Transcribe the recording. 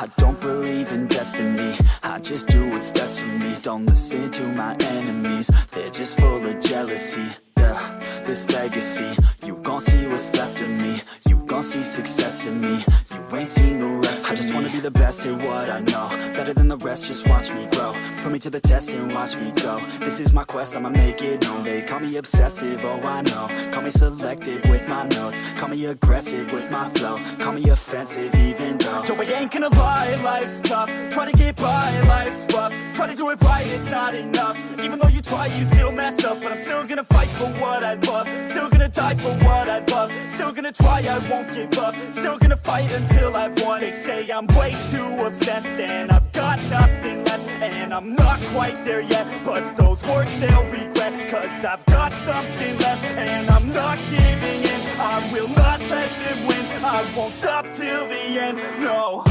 I don't believe in destiny, I just do what's best for me. Don't listen to my enemies, they're just full of jealousy. Yeah, this legacy, you gon' see what's left of me. You gon' see success in me, you ain't seen the rest of me. I just wanna be the best at what I know, better than the rest, just watch me grow. Put me to the test and watch me go. This is my quest, I'ma make it known. They call me obsessive, oh I know. Call me selective with my notes, call me aggressive with my flow, call me offensive even though Joe, I ain't gonna lie, life's tough. Try to get by, life's rough. Try to do it right, it's not enough. Even though you try, you still mess up. But I'm still gonna fight for what I love, still gonna die for what I love, still gonna try, I won't give up, still gonna fight until I've won. They say I'm way too obsessed and I've got nothing left, and I'm not quite there yet, but those words they'll regret, cause I've got something left and I'm not giving in. I will not let them win, I won't stop till the end, no.